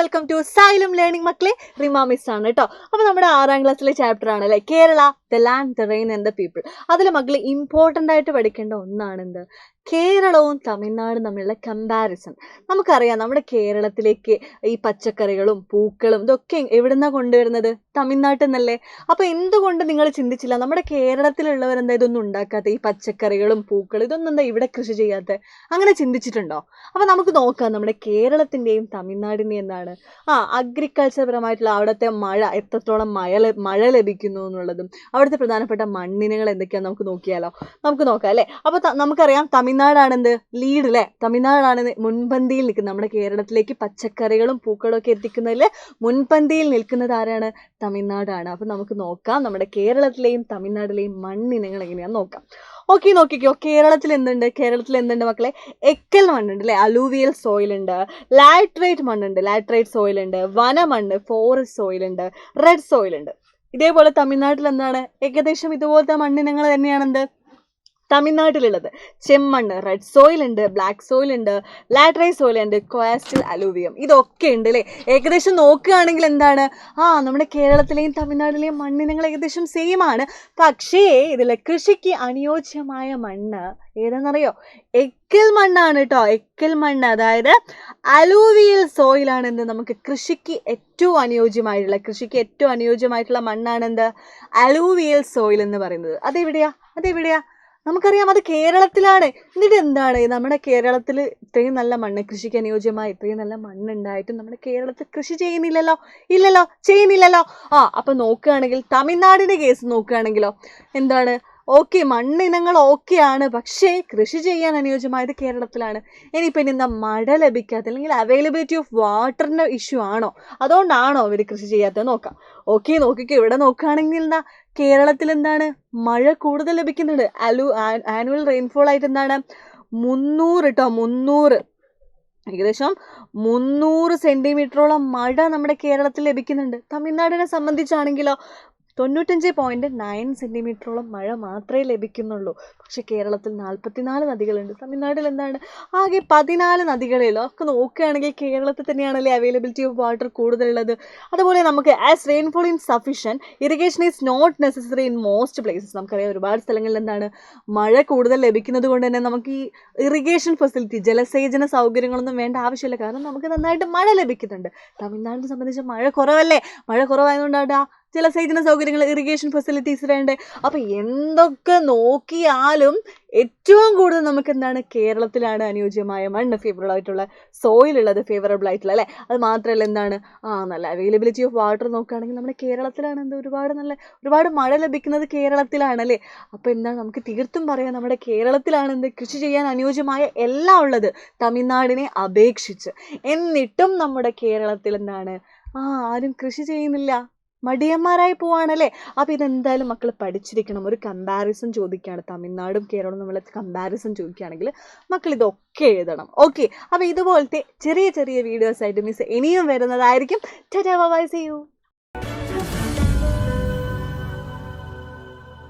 Welcome to xylem learning മക്കളെ. Rima miss ആണ് കേട്ടോ. അപ്പോൾ നമ്മുടെ 6ാം ക്ലാസ്സിലെ ചാപ്റ്റർ ആണ് അല്ലേ, Kerala the land the rain and the people. അതിൽ മക്കൾ ഇമ്പോർട്ടൻ്റ് ആയിട്ട് പഠിക്കേണ്ട ഒന്നാണ് എന്ത്, കേരളവും തമിഴ്നാടും തമ്മിലുള്ള കമ്പാരിസൺ. നമുക്കറിയാം നമ്മുടെ കേരളത്തിലേക്ക് ഈ പച്ചക്കറികളും പൂക്കളും ഇതൊക്കെ എവിടുന്നാണ് കൊണ്ടുവരുന്നത്, തമിഴ്നാട്ടിൽ നിന്നല്ലേ. അപ്പോൾ എന്തുകൊണ്ട് നിങ്ങൾ ചിന്തിച്ചില്ല നമ്മുടെ കേരളത്തിലുള്ളവർ എന്താ ഇതൊന്നും ഉണ്ടാക്കാത്ത, ഈ പച്ചക്കറികളും പൂക്കളും ഇതൊന്നും എന്താ ഇവിടെ കൃഷി ചെയ്യാത്ത, അങ്ങനെ ചിന്തിച്ചിട്ടുണ്ടോ? അപ്പോൾ നമുക്ക് നോക്കാം നമ്മുടെ കേരളത്തിൻ്റെയും തമിഴ്നാടിൻ്റെയും എന്താണ് അഗ്രികൾച്ചർ പരമായിട്ടുള്ള അവിടുത്തെ മഴ, എത്രത്തോളം മഴ ലഭിക്കുന്നു എന്നുള്ളതും അവിടുത്തെ പ്രധാനപ്പെട്ട മണ്ണിനങ്ങൾ എന്തൊക്കെയാണെന്ന് നമുക്ക് നോക്കിയാലോ. നമുക്ക് നോക്കാം അല്ലേ. അപ്പോൾ നമുക്കറിയാം തമിഴ്നാടാണ് എന്ത് ലീഡ് അല്ലേ, തമിഴ്നാടാണ് മുൻപന്തിയിൽ നിൽക്കുന്നത്. നമ്മുടെ കേരളത്തിലേക്ക് പച്ചക്കറികളും പൂക്കളും ഒക്കെ എത്തിക്കുന്നതിൽ മുൻപന്തിയിൽ നിൽക്കുന്നത് ആരാണ്? തമിഴ്നാടാണ്. അപ്പോൾ നമുക്ക് നോക്കാം നമ്മുടെ കേരളത്തിലെയും തമിഴ്നാട്ടിലെയും മണ്ണിനങ്ങൾ എങ്ങനെയാണെന്ന് നോക്കാം. ഓക്കെ, നോക്കിക്കോ. കേരളത്തിൽ എന്തുണ്ട് മക്കളെ? എക്കൽ മണ്ണുണ്ട് അല്ലേ, അലൂവിയൽ സോയിൽ ഉണ്ട്, ലാറ്ററൈറ്റ് മണ്ണുണ്ട്, ലാറ്ററൈറ്റ് സോയിൽ ഉണ്ട്, വനമണ്ണ്, ഫോറസ്റ്റ് സോയിൽ ഉണ്ട്, റെഡ് സോയിൽ ഉണ്ട്. ഇതേപോലെ തമിഴ്നാട്ടിൽ എന്താണ് ഏകദേശം ഇതുപോലത്തെ മണ്ണിനങ്ങൾ തന്നെയാണ് എന്ത് തമിഴ്നാട്ടിലുള്ളത്. ചെമ്മണ്ണ്, റെഡ് സോയിൽ ഉണ്ട്, ബ്ലാക്ക് സോയിൽ ഉണ്ട്, ലാറ്ററൈറ്റ് സോയിൽ ഉണ്ട്, കോസ്റ്റൽ അലൂവിയം, ഇതൊക്കെ ഉണ്ട് അല്ലേ. ഏകദേശം നോക്കുകയാണെങ്കിൽ എന്താണ് നമ്മുടെ കേരളത്തിലെയും തമിഴ്നാട്ടിലെയും മണ്ണിനങ്ങൾ ഏകദേശം സെയിം ആണ്. പക്ഷേ ഇതിൽ കൃഷിക്ക് അനുയോജ്യമായ മണ്ണ് ഏതാണെന്നറിയോ? എക്കൽ മണ്ണാണ് കേട്ടോ. എക്കൽ മണ്ണ്, അതായത് അലൂവിയൽ സോയിലാണ് എന്ത് നമുക്ക് കൃഷിക്ക് ഏറ്റവും അനുയോജ്യമായിട്ടുള്ള മണ്ണാണ് എന്ത് അലൂവിയൽ സോയിൽ എന്ന് പറയുന്നത്. അതെവിടെയാ നമുക്കറിയാം, അത് കേരളത്തിലാണ്. എന്നിട്ട് എന്താണ് നമ്മുടെ കേരളത്തിൽ ഇത്രയും നല്ല മണ്ണ്, കൃഷിക്ക് അനുയോജ്യമായ ഇത്രയും നല്ല മണ്ണുണ്ടായിട്ടും നമ്മുടെ കേരളത്തിൽ കൃഷി ചെയ്യുന്നില്ലല്ലോ. അപ്പം നോക്കുകയാണെങ്കിൽ തമിഴ്നാടിൻ്റെ കേസ് നോക്കുകയാണെങ്കിലോ എന്താണ്, ഓക്കെ മണ്ണിനങ്ങൾ ഓക്കെയാണ്, പക്ഷേ കൃഷി ചെയ്യാൻ അനുയോജ്യമായത് കേരളത്തിലാണ്. ഇനിയിപ്പോൾ എന്താ മഴ ലഭിക്കാത്ത, അല്ലെങ്കിൽ അവൈലബിലിറ്റി ഓഫ് വാട്ടറിൻ്റെ ഇഷ്യൂ ആണോ, അതുകൊണ്ടാണോ അവർ കൃഷി ചെയ്യാത്തത് നോക്കാം. ഓക്കെ, നോക്കിക്കോ. ഇവിടെ നോക്കുകയാണെങ്കിൽ എന്താ കേരളത്തിൽ എന്താണ് മഴ കൂടുതൽ ലഭിക്കുന്നുണ്ട്. ആനുവൽ റെയിൻഫോൾ ആയിട്ട് എന്താണ് 300 ഏകദേശം 300 സെൻറ്റിമീറ്ററോളം മഴ നമ്മുടെ കേരളത്തിൽ ലഭിക്കുന്നുണ്ട്. തമിഴ്നാടിനെ സംബന്ധിച്ചാണെങ്കിലോ 95.9 സെൻറ്റിമീറ്ററോളം മഴ മാത്രമേ ലഭിക്കുന്നുള്ളൂ. പക്ഷെ കേരളത്തിൽ 44 നദികളുണ്ട്. തമിഴ്നാട്ടിൽ എന്താണ് ആകെ 14 നദികളിലോ ഒക്കെ നോക്കുകയാണെങ്കിൽ കേരളത്തിൽ തന്നെയാണല്ലേ അവൈലബിലിറ്റി ഓഫ് വാട്ടർ കൂടുതലുള്ളത്. അതുപോലെ നമുക്ക് as rainfall in sufficient irrigation is not necessary in most places. നമുക്കറിയാം ഒരുപാട് സ്ഥലങ്ങളിൽ എന്താണ് മഴ കൂടുതൽ ലഭിക്കുന്നത് കൊണ്ട് തന്നെ നമുക്ക് ഈ ഇറിഗേഷൻ ഫെസിലിറ്റി, ജലസേചന സൗകര്യങ്ങളൊന്നും വേണ്ട ആവശ്യമില്ല. കാരണം നമുക്ക് നന്നായിട്ട് മഴ ലഭിക്കുന്നുണ്ട്. തമിഴ്നാടിനെ സംബന്ധിച്ച് മഴ കുറവല്ലേ, മഴ കുറവായതുകൊണ്ടാണ് ജലസേചന സൗകര്യങ്ങൾ, ഇറിഗേഷൻ ഫെസിലിറ്റീസ് വേണ്ടേ. അപ്പം എന്തൊക്കെ നോക്കിയാലും ഏറ്റവും കൂടുതൽ നമുക്ക് എന്താണ് കേരളത്തിലാണ് അനുയോജ്യമായ മണ്ണ്, ഫേവറബിൾ ആയിട്ടുള്ള സോയിൽ ഉള്ളത്, ഫേവറബിൾ ആയിട്ടുള്ള അല്ലേ. അത് മാത്രമല്ല എന്താണ് നല്ല അവൈലബിലിറ്റി ഓഫ് വാട്ടർ നോക്കുകയാണെങ്കിൽ നമ്മുടെ കേരളത്തിലാണ് ഒരുപാട് മഴ ലഭിക്കുന്നത് കേരളത്തിലാണല്ലേ. അപ്പോൾ എന്താണ് നമുക്ക് തീർത്തും പറയാം നമ്മുടെ കേരളത്തിലാണ് കൃഷി ചെയ്യാൻ അനുയോജ്യമായ എല്ലാം ഉള്ളത് തമിഴ്നാടിനെ അപേക്ഷിച്ച്. എന്നിട്ടും നമ്മുടെ കേരളത്തിൽ എന്താണ് ആരും കൃഷി ചെയ്യുന്നില്ല, മടിയന്മാരായി പോവാണല്ലേ. അപ്പോൾ ഇതെന്തായാലും മക്കൾ പഠിച്ചിരിക്കണം. ഒരു കമ്പാരിസൺ ചോദിക്കുകയാണ്, തമിഴ്നാടും കേരളവും നമ്മൾ കമ്പാരിസൺ ചോദിക്കുകയാണെങ്കിൽ മക്കൾ ഇതൊക്കെ എഴുതണം. ഓക്കെ, അപ്പോൾ ഇതുപോലത്തെ ചെറിയ വീഡിയോസ് ആയിട്ട് മിസ് ഇനിയും വരുന്നതായിരിക്കും. Tata, bye, see U.